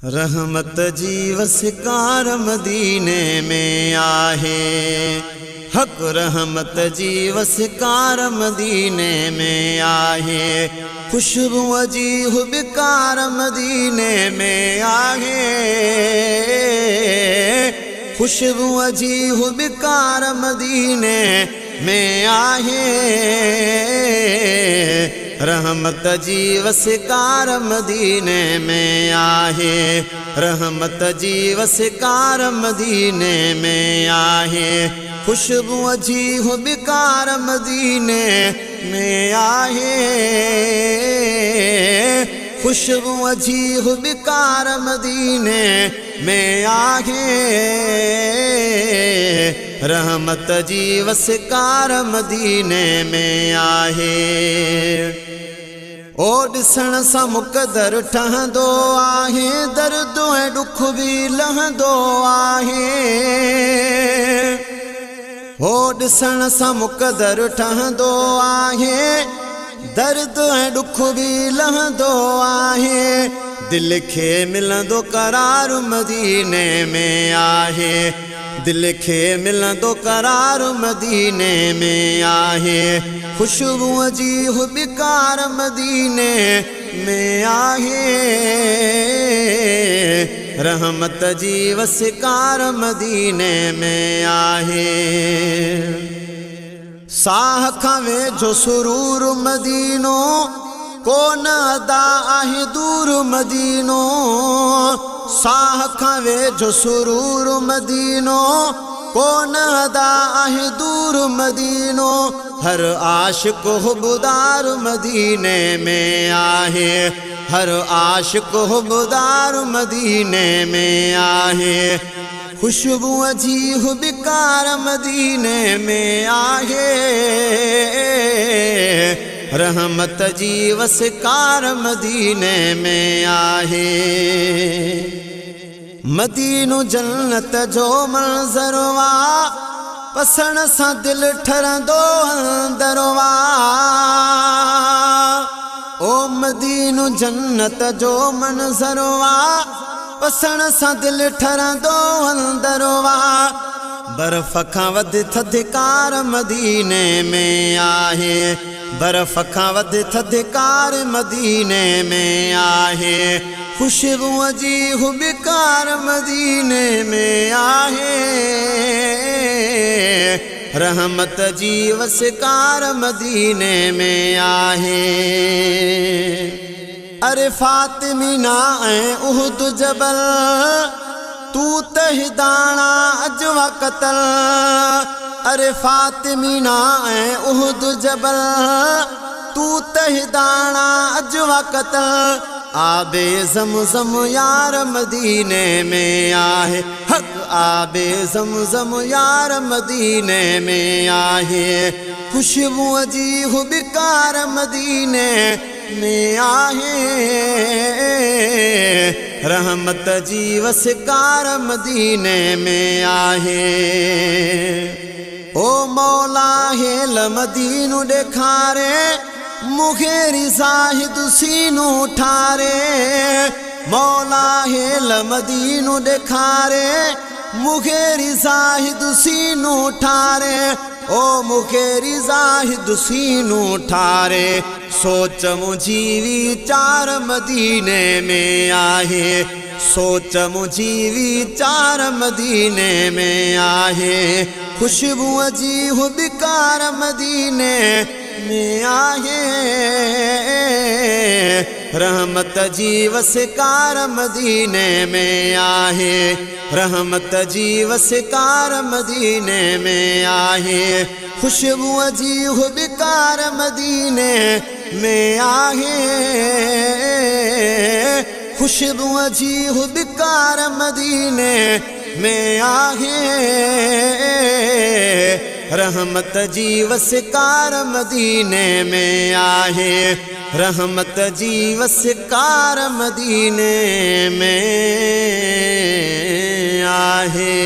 रहमत जी वसकार मदीने में आहे। हक रहमत जी वसकार मदीने में आहे। खुशबू जी हुबकार मदीने में आहे। खुशबू जी हुबकार मदीने में आहे। रहमत जी वसकार मदीने में आहे। रहमत जी वसकार मदीने में आहे। खुशबू जी हुबकार मदीने में आहे। खुशबू जी हुबकार मदीने में आहे। रहमत जी वसकार मदीने में आहे। ओ ॾिसण सां मुक़दर ठहंदो आहे। दर्द ऐं ॾुख बि लहंदो आहे। ओ ॾिसण सां मुक़दर ठहंदो आहे। दर्द ऐं ॾुख बि लहंदो आहे। दिल खे मिलंदो करार मदीने में आहे। दिल खे मिलंदो करार मदीने में आहे। खुशबू जी हुबकार मदीने में आहे। रहमत जी वसकार मदीने में आहे। साह खां वेझो सुरूर मदीनो कोन अदा आहे दूर मदीनो। साह खां वेझो सुरूर मदीनो कोन अदा आहे दूर मदीनो। हर आशिक हुबदार मदीने में आहे। हर आशिक हुबदार मदीने में आहे। खुशबू जी हुबकार मदीने में आहे। रहमत जी वसकार मदीने में आहे। मदीनो जन्नत जो मंज़रवा पसण सां दिल ठरंदो अंदरवा। ओ मदीनो जन्नत जो मंज़रवा पसण सां दिल ठरंदो अंदरवा। बर्फ खां वधि थधिकार मदीने में आहे। बर्फ खां वधि थधिकार मदीने में आहे। खुशबू जी हुबकार मदीने में आहे। रहमत जी वसकार मदीने में आहे। अरे फातिमीना ऐं उहद जबल तू तहिदाना अजवा कतल। अरे फातिमीना ऐं उहद जबल तू तहिदाना अजवा कतल। आबे ज़मज़म यार मदीने में आहे। हक आबे ज़मज़म यार मदीने में आहे। खुशबू जी हुबकार मदीने में आहे। रहमत जी वसकार मदीने में आहे। ओ मौला हेल मदीनो ॾेखारे मुखे रिज़ाहिद सीनो ठारे। मौला हेल मदीनो ॾेखारे मुखे रिज़ाहिद सीनो ठारे। ओ मुखे रिज़ाहिद सीनो ठारे। सोच मुझी वीचार मदीने में आहे। सोच मुझी वीचार मदीने में आहे। खुशबू जी हुबकार मदीने में आहे। रहमत जी वसकार मदीने में आहे। रहमत जी वसकार मदीने में आहे। खुशबू जी हुबकार मदीने में आहे। खुशबू जी हुबकार मदीने में आहे। रहमत जी वसकार मदीने में आहे। रहमत जी वसकार मदीने में आहे।